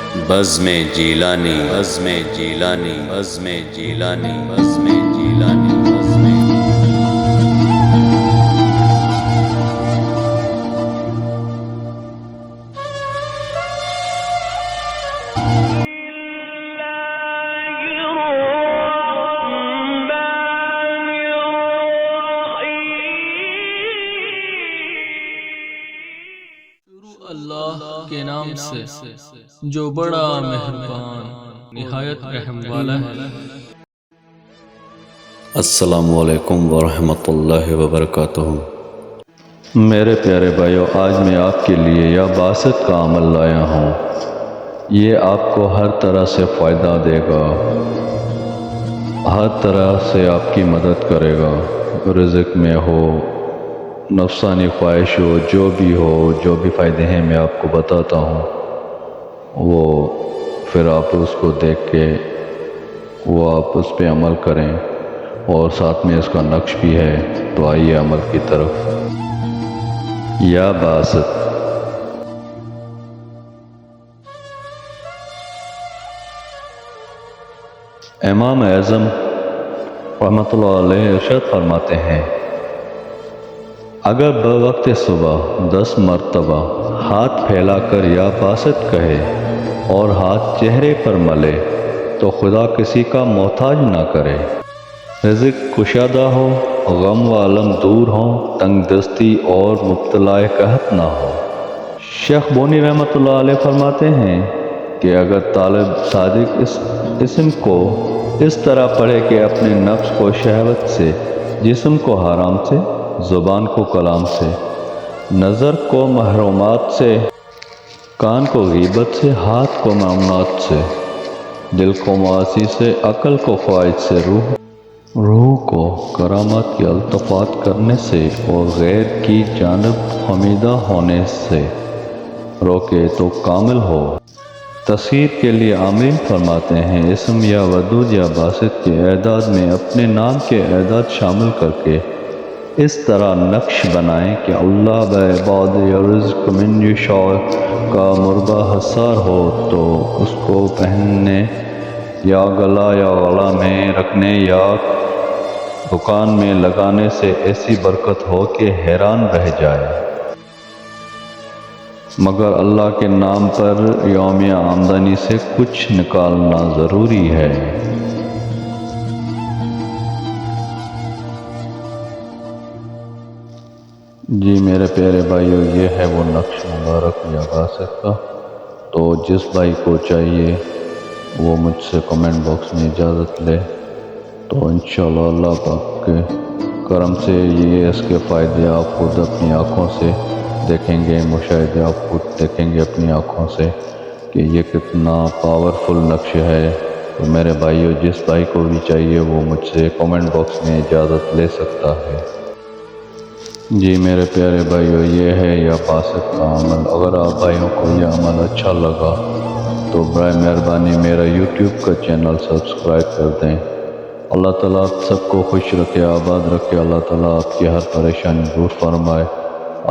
بزم جیلانی بزم جیلانی بزم جیلانی بزم جیلانی بزم اللہ کے نام سے جو بڑا مہربان نہایت رحم والا ہے۔ السلام علیکم ورحمۃ اللہ وبرکاتہ۔ میرے پیارے بھائیو، آج میں آپ کے لیے یا باسط کا عمل لایا ہوں۔ یہ آپ کو ہر طرح سے فائدہ دے گا، ہر طرح سے آپ کی مدد کرے گا، رزق میں ہو، نفسانی خواہش ہو، جو بھی فائدے ہیں میں آپ کو بتاتا ہوں، وہ پھر آپ اس کو دیکھ کے آپ اس پہ عمل کریں، اور ساتھ میں اس کا نقش بھی ہے۔ تو آئیے عمل کی طرف۔ یا باسط، امام اعظم رحمۃ اللہ علیہ ارشاد فرماتے ہیں، اگر بوقت صبح 10 مرتبہ ہاتھ پھیلا کر یا باسط کہے اور ہاتھ چہرے پر ملے تو خدا کسی کا محتاج نہ کرے، رزق کشادہ ہو، غم و علم دور ہوں، تنگ دستی اور مبتلا قحط نہ ہو۔ شیخ بونی رحمۃ اللہ علیہ فرماتے ہیں کہ اگر طالب صادق اس اسم کو اس طرح پڑھے کہ اپنے نفس کو شہوت سے، جسم کو حرام سے، زبان کو کلام سے، نظر کو محرومات سے، کان کو غیبت سے، ہاتھ کو ممنوعات سے، دل کو معاصی سے، عقل کو خواہش سے، روح کو کرامات کی التفات کرنے سے اور غیر کی جانب حمیدہ ہونے سے روکے تو کامل ہو۔ تصحیح کے لیے عامل فرماتے ہیں، اسم یا ودود یا باسط کے اعداد میں اپنے نام کے اعداد شامل کر کے اس طرح نقش بنائیں کہ اللہ بعباد یرزق من یشاء کا مربع حصار ہو، تو اس کو پہننے یا گلا یا غلا میں رکھنے یا دکان میں لگانے سے ایسی برکت ہو کہ حیران رہ جائے۔ مگر اللہ کے نام پر یومیہ آمدنی سے کچھ نکالنا ضروری ہے۔ جی میرے پیارے بھائیو، یہ ہے وہ نقش مبارک یا باسط کا۔ تو جس بھائی کو چاہیے وہ مجھ سے کمنٹ باکس میں اجازت لے، تو انشاءاللہ اللہ پاک کے کرم سے یہ اس کے فائدے آپ خود اپنی آنکھوں سے دیکھیں گے، مشاہدے آپ خود دیکھیں گے اپنی آنکھوں سے کہ یہ کتنا پاورفل نقش ہے۔ تو میرے بھائیو، جس بھائی کو بھی چاہیے وہ مجھ سے کمنٹ باکس میں اجازت لے سکتا ہے۔ جی میرے پیارے بھائیو، یہ ہے یا باسط کا عمل۔ اگر آپ بھائیوں کو یہ عمل اچھا لگا تو برائے مہربانی میرا یوٹیوب کا چینل سبسکرائب کر دیں۔ اللہ تعالیٰ آپ سب کو خوش رکھے، آباد رکھے۔ اللہ تعالیٰ آپ کی ہر پریشانی دور فرمائے۔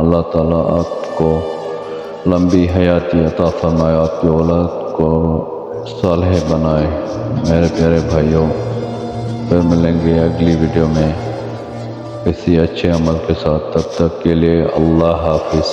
اللہ تعالیٰ آپ کو لمبی حیاتی عطا فرمائے، آپ کی اولاد کو صالح بنائے۔ میرے پیارے بھائیوں، پھر ملیں گے اگلی ویڈیو میں کسی اچھے عمل کے ساتھ۔ تب تک کے لیے اللہ حافظ۔